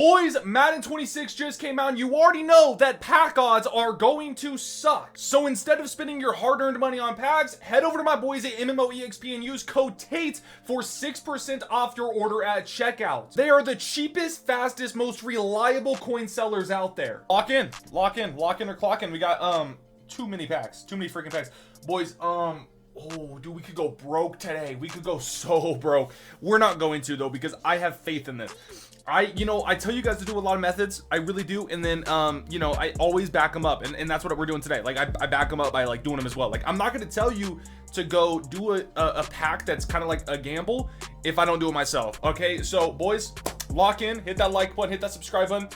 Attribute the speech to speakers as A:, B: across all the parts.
A: Boys, Madden 26 just came out and you already know that pack odds are going to suck. So instead of spending your hard-earned money on packs, head over to my boys at MMOEXP and use code TATE for 6% off your order at checkout. They are the cheapest, fastest, most reliable coin sellers out there. Lock in or clock in. We got too many packs, too many freaking packs. Boys, oh dude, we could go broke today. We could go so broke. We're not going to though, because I have faith in this. I tell you guys to do a lot of methods, I really do, and then I always back them up, and that's what we're doing today. Like I back them up by like doing them as well. Like I'm not going to tell you to go do a pack that's kind of like a gamble if I don't do it myself. Okay, so boys, lock in, hit that like button, hit that subscribe button.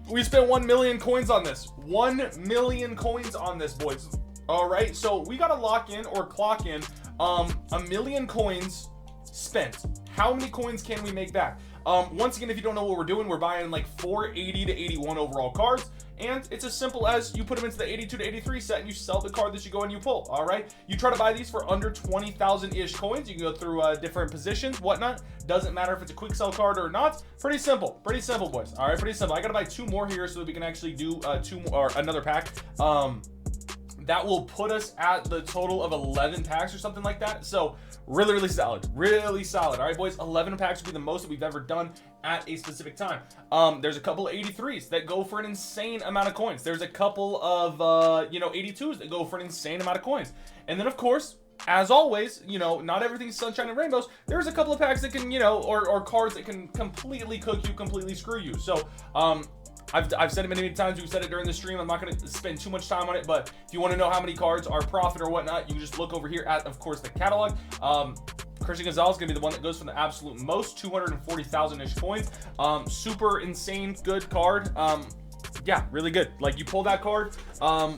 A: We spent 1 million coins on this. 1 million coins on this, boys. All right, so we got to lock in or clock in 1 million coins spent. How many coins can we make back? Once again, if you don't know what we're doing, we're buying like 480 to 81 overall cards, and it's as simple as you put them into the 82 to 83 set and you sell the card that you go and you pull. All right, you try to buy these for under 20,000 ish coins. You can go through different positions, whatnot. Doesn't matter if it's a quick sell card or not. Pretty simple, boys. All right, pretty simple. I gotta buy 2 more here so that we can actually do 2 more, or another pack. That will put us at the total of 11 packs or something like that. So really solid, really solid. All right, boys, 11 packs will be the most that we've ever done at a specific time. There's a couple of 83s that go for an insane amount of coins. There's a couple of 82s that go for an insane amount of coins. And then of course, as always, not everything's sunshine and rainbows. There's a couple of packs that can, or cards that can completely cook you, completely screw you. So I've said it many times. We've said it during the stream. I'm not going to spend too much time on it, but if you want to know how many cards are profit or whatnot, you can just look over here at, of course, the catalog. Christian Gonzalez is going to be the one that goes for the absolute most, 240,000-ish coins. Super insane good card. Yeah, really good. Like you pull that card,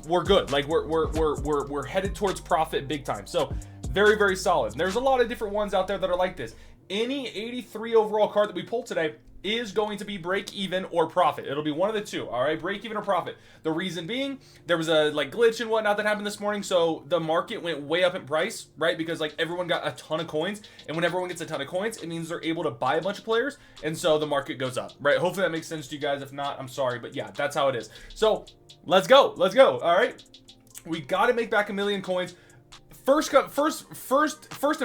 A: we're good. Like we're headed towards profit big time. So very solid. There's a lot of different ones out there that are like this. Any 83 overall card that we pull today is going to be break even or profit. It'll be one of the two. All right, break even or profit. The reason being, there was a glitch and whatnot that happened this morning, so the market went way up in price, right? Because everyone got a ton of coins, and when everyone gets a ton of coins, it means they're able to buy a bunch of players, and so the market goes up, right? Hopefully that makes sense to you guys. If not, I'm sorry, but yeah, that's how it is. So let's go. All right, we got to make back 1 million coins. First and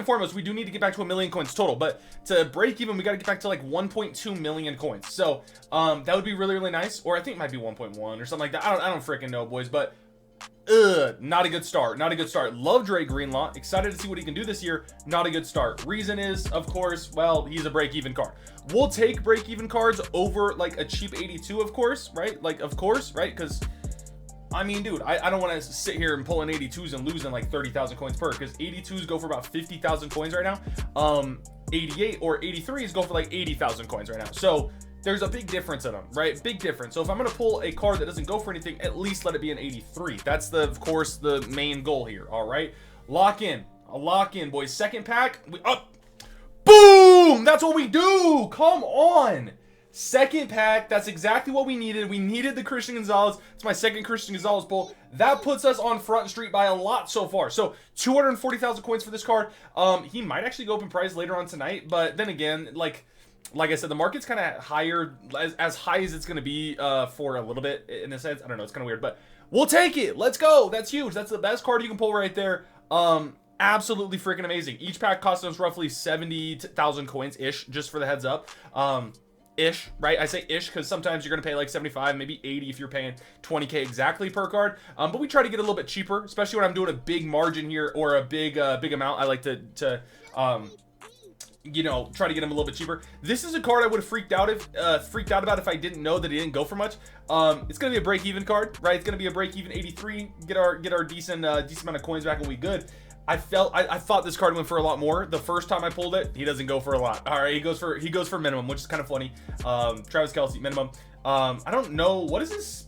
A: foremost, we do need to get back to 1 million coins total, but to break even, we got to get back to like 1.2 million coins. So that would be really nice, or I think it might be 1.1 or something like that. I don't freaking know, boys, but not a good start. Love Dre Greenlaw, excited to see what he can do this year. Not a good start. Reason is, of course, well, he's a break-even card. We'll take break-even cards over like a cheap 82, of course, right? Because I mean, dude, I don't want to sit here and pull in 82s and losing like 30,000 coins per, because 82s go for about 50,000 coins right now. 88 or 83s go for like 80,000 coins right now. So there's a big difference in them, right? Big difference. So if I'm going to pull a card that doesn't go for anything, at least let it be an 83. That's of course, the main goal here. All right. Lock in, boys. Second pack. Boom. That's what we do. Come on. Second pack, that's exactly what we needed. We needed the Christian Gonzalez. It's my second Christian Gonzalez pull. That puts us on front street by a lot so far. So 240,000 coins for this card. He might actually go up in price later on tonight, but then again, like I said, the market's kind of higher, as high as it's going to be for a little bit in a sense. I don't know, it's kind of weird, but we'll take it. Let's go. That's huge. That's the best card you can pull right there. Absolutely freaking amazing. Each pack costs us roughly 70,000 coins ish, just for the heads up. Ish, right? I say ish because sometimes you're going to pay like 75, maybe 80 if you're paying 20k exactly per card. But we try to get a little bit cheaper, especially when I'm doing a big margin here or a big amount. I like to try to get them a little bit cheaper. This is a card I would have freaked out about if I didn't know that it didn't go for much. It's going to be a break-even card, right? It's going to be a break-even 83. Get our decent amount of coins back and we good. I thought this card went for a lot more. The first time I pulled it, he doesn't go for a lot. All right, he goes for minimum, which is kind of funny. Travis Kelce minimum. I don't know what his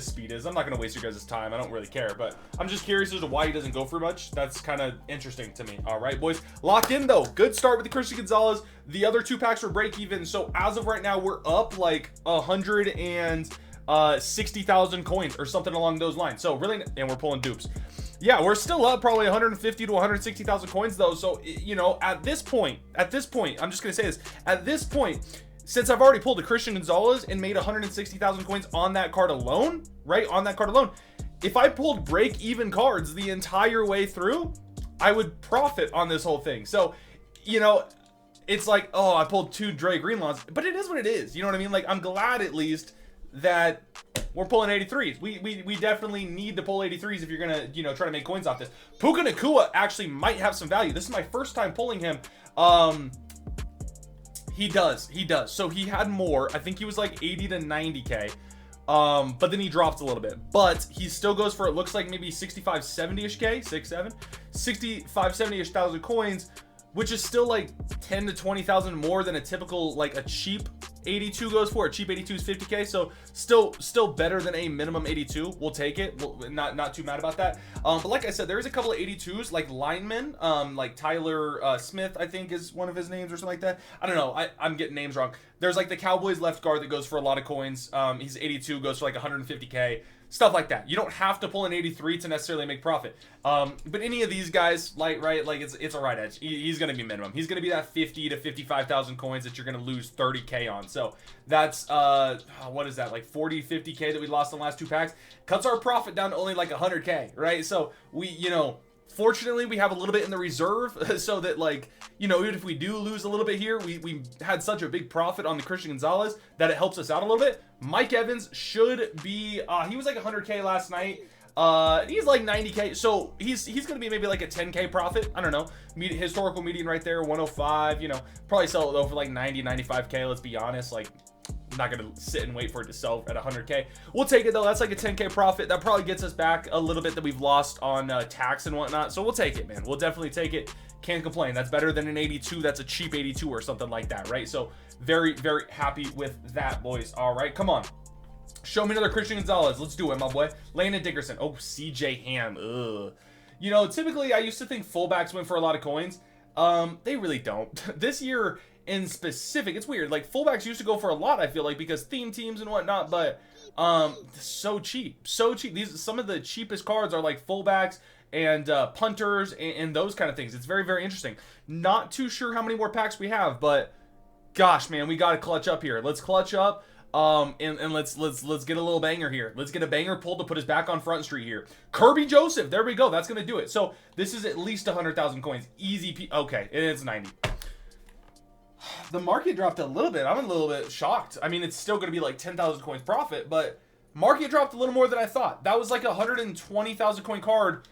A: speed is. I'm not gonna waste your guys' time. I don't really care, but I'm just curious as to why he doesn't go for much. That's kind of interesting to me. All right, boys, lock in though. Good start with the Christian Gonzalez. The other 2 packs were break even. So as of right now, we're up like 160,000 coins or something along those lines. So really, and we're pulling dupes. Yeah, we're still up probably 150 to 160,000 coins though. So, at this point, I'm just going to say this. At this point, since I've already pulled a Christian Gonzalez and made 160,000 coins on that card alone, right? On that card alone, if I pulled break-even cards the entire way through, I would profit on this whole thing. So, you know, it's like, oh, I pulled 2 Dre Greenlaws, but it is what it is. You know what I mean? Like, I'm glad at least that we're pulling 83s. We definitely need to pull 83s if you're gonna, you know, try to make coins off this. Puka Nacua actually might have some value. This is my first time pulling him. He does. So he had more. I think he was like 80 to 90k. But then he dropped a little bit. But he still goes for, it looks like maybe 65, 70-ish k, 65, 70-ish thousand coins, which is still like 10 to 20,000 more than a typical, like a cheap 82 goes for. A cheap 82 is 50k, so still better than a minimum 82. We'll take it. Not too mad about that. But like I said, there is a couple of 82s, like linemen, like Tyler Smith, I think is one of his names or something like that. I don't know. I'm getting names wrong. There's like the Cowboys left guard that goes for a lot of coins. He's 82, goes for like 150k. Stuff like that. You don't have to pull an 83 to necessarily make profit. But any of these guys, like, right, like it's a right edge. He's going to be minimum. He's going to be that 50 to 55,000 coins that you're going to lose 30k on. So that's, what is that? Like 40, 50k that we lost in the last 2 packs. Cuts our profit down to only like 100k, right? So we, you know, fortunately, we have a little bit in the reserve so that, like, you know, even if we do lose a little bit here, we had such a big profit on the Christian Gonzalez that it helps us out a little bit. Mike Evans should be, he was like 100k last night. He's like 90k, so he's going to be maybe like a 10k profit. I don't know. Historical median right there, 105, you know, probably sell it though for like 90, 95k, let's be honest. Like, I'm not going to sit and wait for it to sell at 100k. We'll take it though. That's like a 10k profit. That probably gets us back a little bit that we've lost on tax and whatnot. So we'll take it, man. We'll definitely take it. Can't complain. That's better than an 82. That's a cheap 82 or something like that, right? So very, very happy with that, boys. All right, come on. Show me another Christian Gonzalez. Let's do it, my boy. Landon Dickerson. Oh, CJ Ham. Ugh. You know, typically I used to think fullbacks went for a lot of coins. They really don't. This year in specific, it's weird. Like, fullbacks used to go for a lot, I feel like, because theme teams and whatnot, but so cheap. So cheap. Some of the cheapest cards are like fullbacks and punters and those kind of things. It's very, very interesting. Not too sure how many more packs we have, but gosh, man, we got to clutch up here. Let's clutch up. And let's get a little banger here. Let's get a banger pulled to put us back on Front Street here. Kirby Joseph, there we go. That's gonna do it. So this is at least 100,000 coins. Easy. Okay, it's 90. The market dropped a little bit. I'm a little bit shocked. I mean, it's still gonna be like 10,000 coins profit, but market dropped a little more than I thought. That was like a 120,000 coin card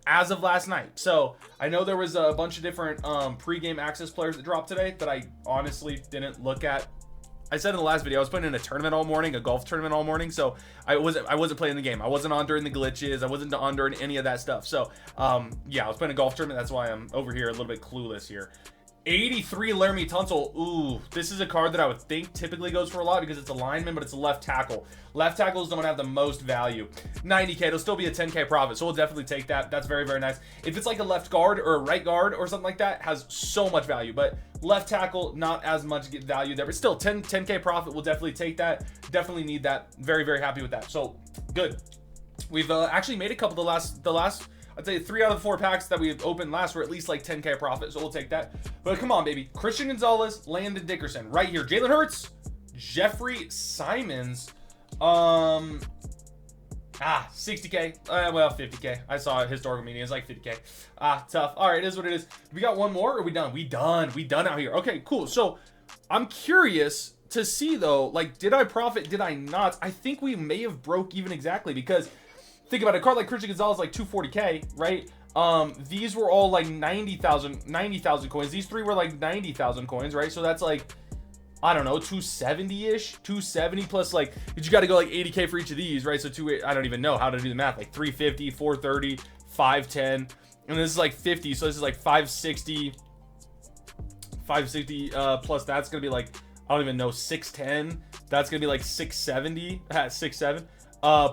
A: as of last night. So I know there was a bunch of different pre-game access players that dropped today that I honestly didn't look at. I said in the last video I was playing in a tournament all morning, a golf tournament all morning, so I wasn't playing the game. I wasn't on during the glitches. I wasn't on during any of that stuff. So yeah, I was playing a golf tournament. That's why I'm over here a little bit clueless here. 83 Laramie Tunsil. Ooh, this is a card that I would think typically goes for a lot because it's a lineman, but it's a left tackle. Left tackles don't have the most value. 90k, it'll still be a 10k profit, so we'll definitely take that. That's very, very nice. If it's like a left guard or a right guard or something like that, has so much value, but left tackle, not as much value there, but still 10k profit, we'll definitely take that. Definitely need that. Very, very happy with that. So good. We've actually made a couple the last I'd say 3 out of the 4 packs that we've opened last were at least like 10k profit, so we'll take that. But come on, baby. Christian Gonzalez, Landon Dickerson, right here. Jalen Hurts, Jeffrey Simons, 60k, well, 50k. I saw a historical median, it's like 50k. Tough. All right, it is what it is. We got one more, or are we done? We done out here. Okay, cool. So I'm curious to see though, like, did I profit, did I not? I think we may have broke even exactly, because think about it, a card like Christian Gonzalez, like 240k, right? These were all like 90,000 coins. These 3 were like 90,000 coins, right? So that's like, I don't know, 270-ish, 270 plus like, you got to go like 80k for each of these, right? So I don't even know how to do the math, like 350, 430, 510, and this is like 50, so this is like 560 plus that's gonna be like, I don't even know, 610. That's gonna be like 670, 67.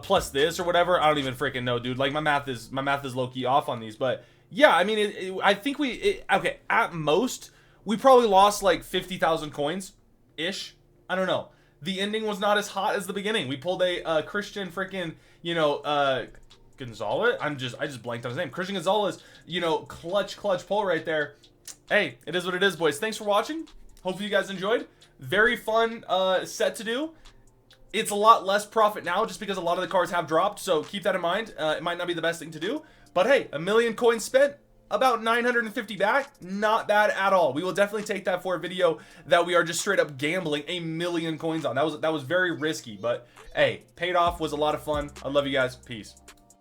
A: Plus this or whatever, I don't even freaking know, dude. Like, my math is low-key off on these, but yeah, I mean, I think okay, at most we probably lost like 50,000 coins ish. I don't know. The ending was not as hot as the beginning. We pulled a Christian freaking, you know, Gonzalez. I just blanked on his name. Christian Gonzalez, you know, clutch pull right there. Hey, it is what it is, boys. Thanks for watching. Hopefully you guys enjoyed. Very fun set to do. It's a lot less profit now just because a lot of the cards have dropped, so keep that in mind. It might not be the best thing to do, but hey, 1 million coins spent, about 950 back, not bad at all. We will definitely take that for a video that we are just straight up gambling 1 million coins on. That was very risky, but hey, paid off, was a lot of fun. I love you guys. Peace.